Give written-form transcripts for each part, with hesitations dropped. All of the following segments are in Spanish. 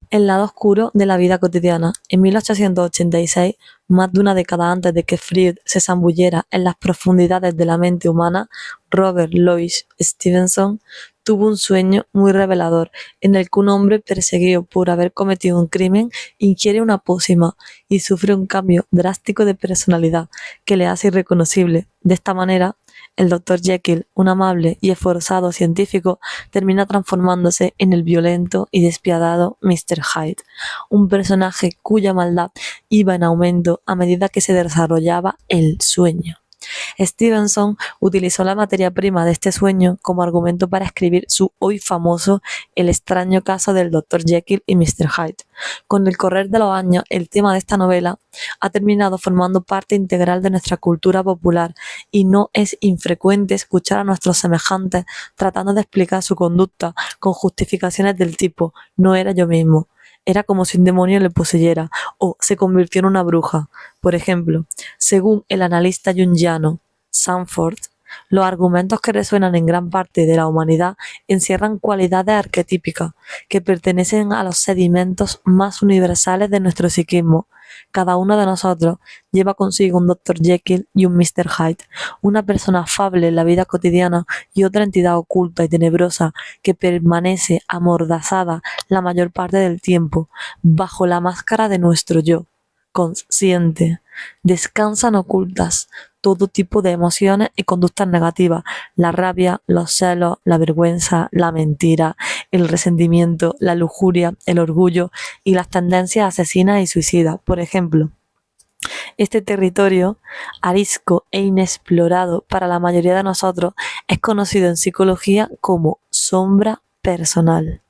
El lado oscuro de la vida cotidiana. En 1886, más de una década antes de que Freud se zambullera en las profundidades de la mente humana, Robert Louis Stevenson tuvo un sueño muy revelador en el que un hombre perseguido por haber cometido un crimen ingiere una pócima y sufre un cambio drástico de personalidad que le hace irreconocible. De esta manera, el Dr. Jekyll, un amable y esforzado científico, termina transformándose en el violento y despiadado Mr. Hyde, un personaje cuya maldad iba en aumento a medida que se desarrollaba el sueño. Stevenson utilizó la materia prima de este sueño como argumento para escribir su hoy famoso El extraño caso del Dr. Jekyll y Mr. Hyde. Con el correr de los años, el tema de esta novela ha terminado formando parte integral de nuestra cultura popular y no es infrecuente escuchar a nuestros semejantes tratando de explicar su conducta con justificaciones del tipo «no era yo mismo». Era como si un demonio le poseyera o se convirtió en una bruja. Por ejemplo, según el analista junguiano Sanford, los argumentos que resuenan en gran parte de la humanidad encierran cualidades arquetípicas que pertenecen a los sedimentos más universales de nuestro psiquismo. Cada uno de nosotros lleva consigo un Dr. Jekyll y un Mr. Hyde, una persona afable en la vida cotidiana y otra entidad oculta y tenebrosa que permanece amordazada la mayor parte del tiempo bajo la máscara de nuestro yo consciente. Descansan ocultas todo tipo de emociones y conductas negativas: la rabia, los celos, la vergüenza, la mentira, el resentimiento, la lujuria, el orgullo y las tendencias asesinas y suicidas. Por ejemplo, este territorio, arisco e inexplorado para la mayoría de nosotros, es conocido en psicología como sombra personal.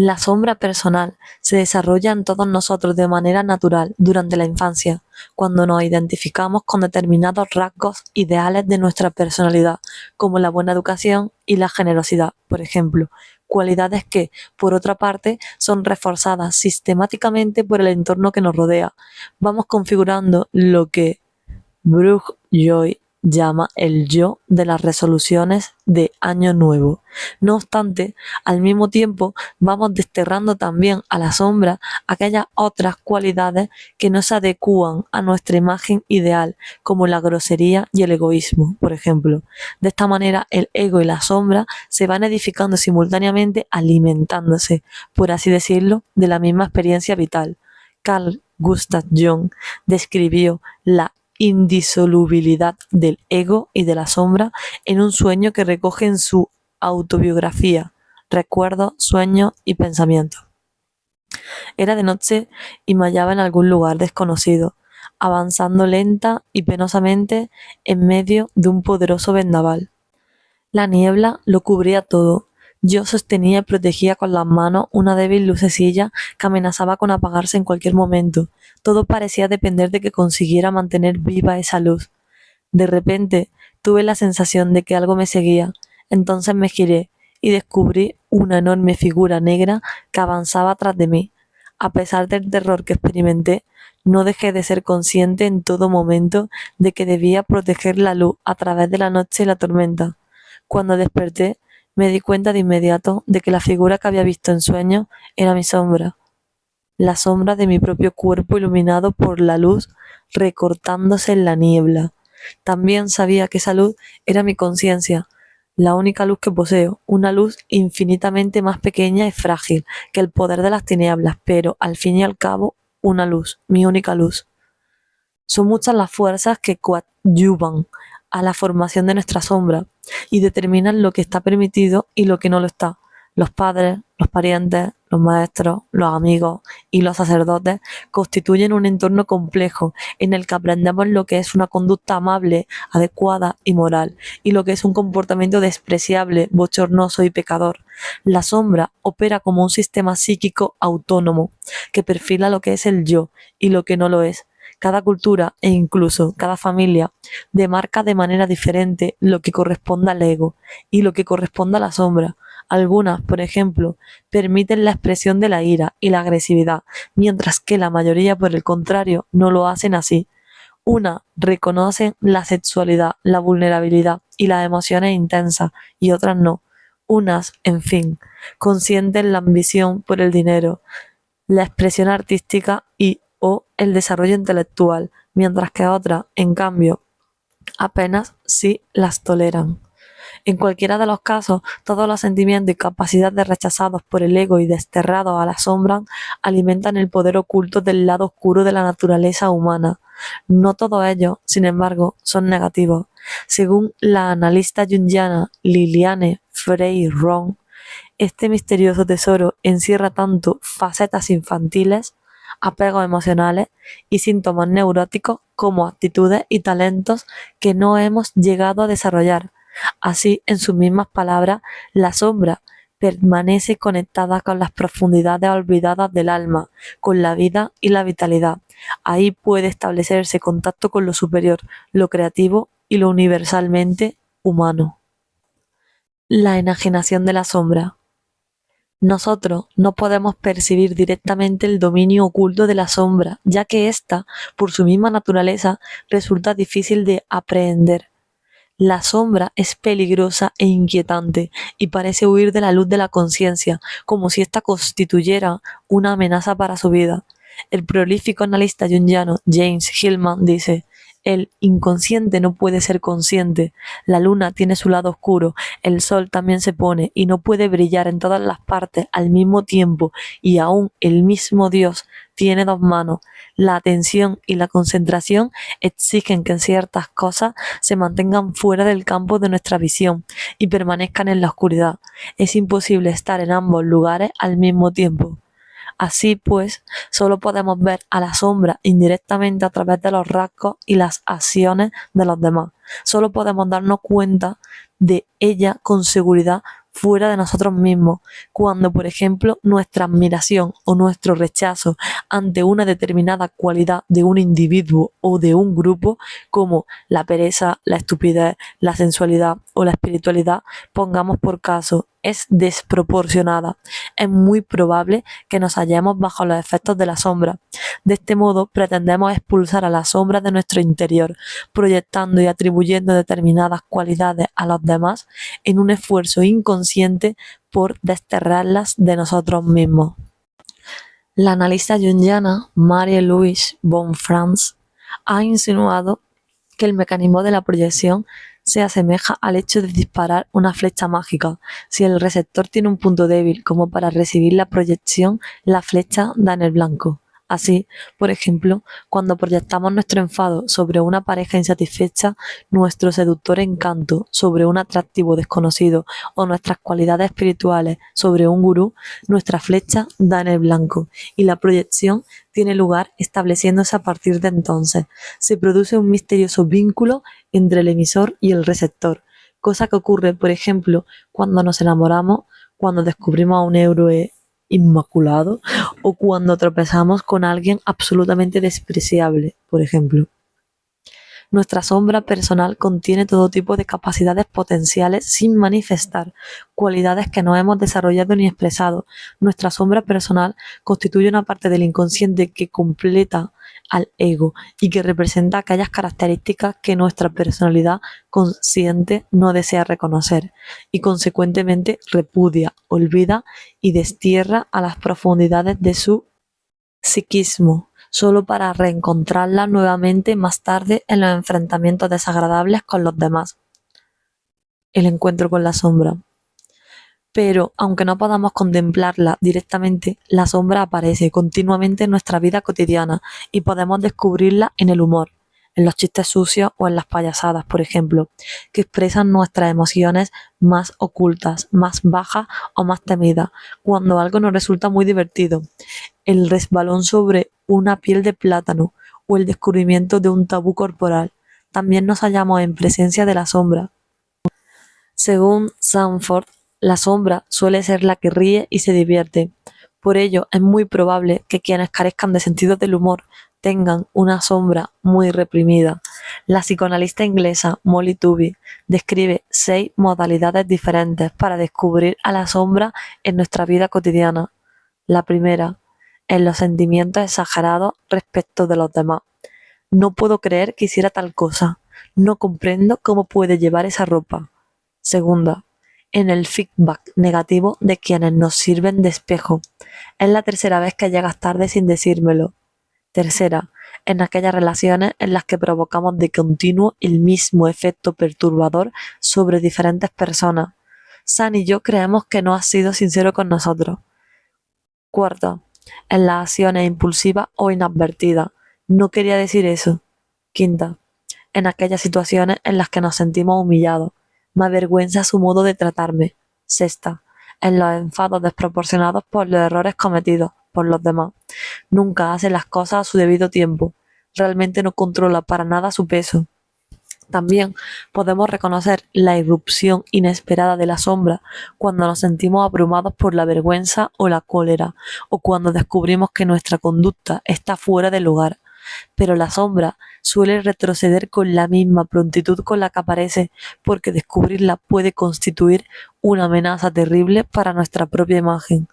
La sombra personal se desarrolla en todos nosotros de manera natural durante la infancia, cuando nos identificamos con determinados rasgos ideales de nuestra personalidad, como la buena educación y la generosidad, por ejemplo, cualidades que, por otra parte, son reforzadas sistemáticamente por el entorno que nos rodea. Vamos configurando lo que Brooke Joy llama el yo de las resoluciones de Año Nuevo. No obstante, al mismo tiempo vamos desterrando también a la sombra aquellas otras cualidades que no se adecúan a nuestra imagen ideal, como la grosería y el egoísmo, por ejemplo. De esta manera, el ego y la sombra se van edificando simultáneamente, alimentándose, por así decirlo, de la misma experiencia vital. Carl Gustav Jung describió la indisolubilidad del ego y de la sombra en un sueño que recoge en su autobiografía Recuerdos, sueños y pensamientos. Era de noche y me hallaba en algún lugar desconocido, avanzando lenta y penosamente en medio de un poderoso vendaval. La niebla lo cubría todo. Yo sostenía y protegía con las manos una débil lucecilla que amenazaba con apagarse en cualquier momento. Todo parecía depender de que consiguiera mantener viva esa luz. De repente tuve la sensación de que algo me seguía. Entonces me giré y descubrí una enorme figura negra que avanzaba tras de mí. A pesar del terror que experimenté, no dejé de ser consciente en todo momento de que debía proteger la luz a través de la noche y la tormenta. Cuando desperté, me di cuenta de inmediato de que la figura que había visto en sueños era mi sombra, la sombra de mi propio cuerpo iluminado por la luz recortándose en la niebla. También sabía que esa luz era mi conciencia, la única luz que poseo, una luz infinitamente más pequeña y frágil que el poder de las tinieblas, pero al fin y al cabo una luz, mi única luz. Son muchas las fuerzas que coadyuvan a la formación de nuestra sombra y determinan lo que está permitido y lo que no lo está. Los padres, los parientes, los maestros, los amigos y los sacerdotes constituyen un entorno complejo en el que aprendemos lo que es una conducta amable, adecuada y moral, y lo que es un comportamiento despreciable, bochornoso y pecador. La sombra opera como un sistema psíquico autónomo que perfila lo que es el yo y lo que no lo es. Cada cultura e incluso cada familia demarca de manera diferente lo que corresponde al ego y lo que corresponde a la sombra. Algunas, por ejemplo, permiten la expresión de la ira y la agresividad, mientras que la mayoría, por el contrario, no lo hacen así. Unas reconocen la sexualidad, la vulnerabilidad y las emociones intensas, y otras no. Unas, en fin, consienten la ambición por el dinero, la expresión artística y o el desarrollo intelectual, mientras que otras, en cambio, apenas sí las toleran. En cualquiera de los casos, todos los sentimientos y capacidades rechazados por el ego y desterrados a la sombra alimentan el poder oculto del lado oscuro de la naturaleza humana. No todos ellos, sin embargo, son negativos. Según la analista junguiana Liliane Frey-Ron, este misterioso tesoro encierra tanto facetas infantiles, apegos emocionales y síntomas neuróticos como actitudes y talentos que no hemos llegado a desarrollar. Así, en sus mismas palabras, la sombra permanece conectada con las profundidades olvidadas del alma, con la vida y la vitalidad. Ahí puede establecerse contacto con lo superior, lo creativo y lo universalmente humano. La enajenación de la sombra. Nosotros no podemos percibir directamente el dominio oculto de la sombra, ya que ésta, por su misma naturaleza, resulta difícil de aprehender. La sombra es peligrosa e inquietante y parece huir de la luz de la conciencia, como si ésta constituyera una amenaza para su vida. El prolífico analista junguiano James Hillman dice: el inconsciente no puede ser consciente, la luna tiene su lado oscuro, el sol también se pone y no puede brillar en todas las partes al mismo tiempo, y aún el mismo Dios tiene dos manos. La atención y la concentración exigen que ciertas cosas se mantengan fuera del campo de nuestra visión y permanezcan en la oscuridad. Es imposible estar en ambos lugares al mismo tiempo. Así pues, solo podemos ver a la sombra indirectamente a través de los rasgos y las acciones de los demás. Solo podemos darnos cuenta de ella con seguridad fuera de nosotros mismos, cuando, por ejemplo, nuestra admiración o nuestro rechazo ante una determinada cualidad de un individuo o de un grupo, como la pereza, la estupidez, la sensualidad o la espiritualidad, pongamos por caso, es desproporcionada. Es muy probable que nos hallemos bajo los efectos de la sombra. De este modo, pretendemos expulsar a la sombra de nuestro interior, proyectando y atribuyendo determinadas cualidades a los demás en un esfuerzo inconsciente por desterrarlas de nosotros mismos. La analista junguiana Marie-Louise von Franz ha insinuado que el mecanismo de la proyección se asemeja al hecho de disparar una flecha mágica. Si el receptor tiene un punto débil como para recibir la proyección, la flecha da en el blanco. Así, por ejemplo, cuando proyectamos nuestro enfado sobre una pareja insatisfecha, nuestro seductor encanto sobre un atractivo desconocido o nuestras cualidades espirituales sobre un gurú, nuestra flecha da en el blanco y la proyección tiene lugar estableciéndose a partir de entonces. Se produce un misterioso vínculo entre el emisor y el receptor, cosa que ocurre, por ejemplo, cuando nos enamoramos, cuando descubrimos a un héroe inmaculado o cuando tropezamos con alguien absolutamente despreciable, por ejemplo. Nuestra sombra personal contiene todo tipo de capacidades potenciales sin manifestar, cualidades que no hemos desarrollado ni expresado. Nuestra sombra personal constituye una parte del inconsciente que completa al ego y que representa aquellas características que nuestra personalidad consciente no desea reconocer y consecuentemente repudia, olvida y destierra a las profundidades de su psiquismo, solo para reencontrarla nuevamente más tarde en los enfrentamientos desagradables con los demás. El encuentro con la sombra. Pero, aunque no podamos contemplarla directamente, la sombra aparece continuamente en nuestra vida cotidiana y podemos descubrirla en el humor, en los chistes sucios o en las payasadas, por ejemplo, que expresan nuestras emociones más ocultas, más bajas o más temidas, cuando algo nos resulta muy divertido. El resbalón sobre una piel de plátano o el descubrimiento de un tabú corporal. También nos hallamos en presencia de la sombra. Según Sanford, la sombra suele ser la que ríe y se divierte. Por ello, es muy probable que quienes carezcan de sentido del humor tengan una sombra muy reprimida. La psicoanalista inglesa Molly Tooby describe 6 modalidades diferentes para descubrir a la sombra en nuestra vida cotidiana. La primera, en los sentimientos exagerados respecto de los demás. No puedo creer que hiciera tal cosa. No comprendo cómo puede llevar esa ropa. Segunda, en el feedback negativo de quienes nos sirven de espejo. Es la tercera vez que llegas tarde sin decírmelo. Tercera, en aquellas relaciones en las que provocamos de continuo el mismo efecto perturbador sobre diferentes personas. San y yo creemos que no has sido sincero con nosotros. Cuarta, en las acciones impulsivas o inadvertidas. No quería decir eso. Quinta, en aquellas situaciones en las que nos sentimos humillados. Me avergüenza su modo de tratarme. Sexta, en los enfados desproporcionados por los errores cometidos por los demás. Nunca hace las cosas a su debido tiempo. Realmente no controla para nada su peso. También podemos reconocer la irrupción inesperada de la sombra cuando nos sentimos abrumados por la vergüenza o la cólera, o cuando descubrimos que nuestra conducta está fuera de lugar. Pero la sombra suele retroceder con la misma prontitud con la que aparece, porque descubrirla puede constituir una amenaza terrible para nuestra propia imagen.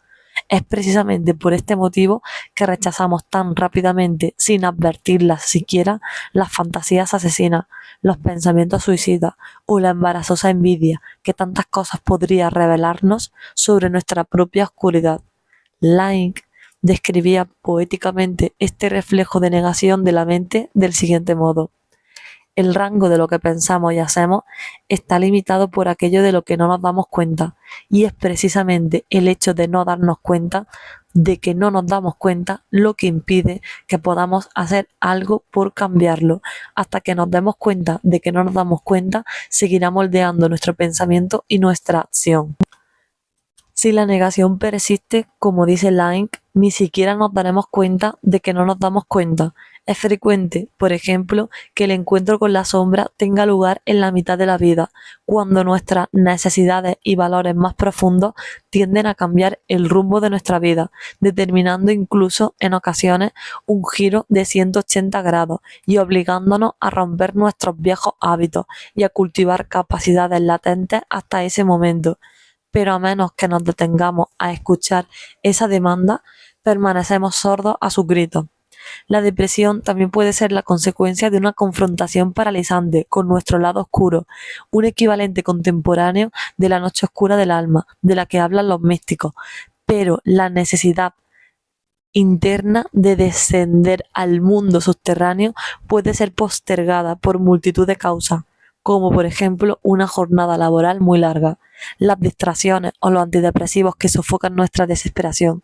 Es precisamente por este motivo que rechazamos tan rápidamente, sin advertirlas siquiera, las fantasías asesinas, los pensamientos suicidas o la embarazosa envidia que tantas cosas podría revelarnos sobre nuestra propia oscuridad. Laing describía poéticamente este reflejo de negación de la mente del siguiente modo: el rango de lo que pensamos y hacemos está limitado por aquello de lo que no nos damos cuenta, y es precisamente el hecho de no darnos cuenta de que no nos damos cuenta lo que impide que podamos hacer algo por cambiarlo. Hasta que nos demos cuenta de que no nos damos cuenta, seguirá moldeando nuestro pensamiento y nuestra acción. Si la negación persiste, como dice Laing, ni siquiera nos daremos cuenta de que no nos damos cuenta. Es frecuente, por ejemplo, que el encuentro con la sombra tenga lugar en la mitad de la vida, cuando nuestras necesidades y valores más profundos tienden a cambiar el rumbo de nuestra vida, determinando incluso en ocasiones un giro de 180 grados y obligándonos a romper nuestros viejos hábitos y a cultivar capacidades latentes hasta ese momento. Pero a menos que nos detengamos a escuchar esa demanda, permanecemos sordos a sus gritos. La depresión también puede ser la consecuencia de una confrontación paralizante con nuestro lado oscuro, un equivalente contemporáneo de la noche oscura del alma, de la que hablan los místicos. Pero la necesidad interna de descender al mundo subterráneo puede ser postergada por multitud de causas, como por ejemplo una jornada laboral muy larga, las distracciones o los antidepresivos que sofocan nuestra desesperación.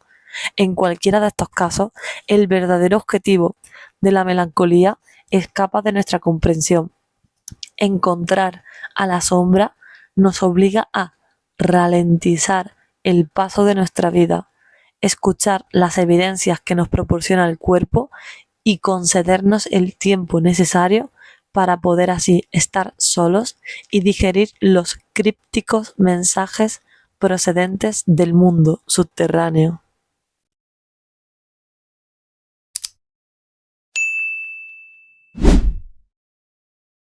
En cualquiera de estos casos, el verdadero objetivo de la melancolía escapa de nuestra comprensión. Encontrar a la sombra nos obliga a ralentizar el paso de nuestra vida, escuchar las evidencias que nos proporciona el cuerpo y concedernos el tiempo necesario para poder así estar solos y digerir los crípticos mensajes procedentes del mundo subterráneo.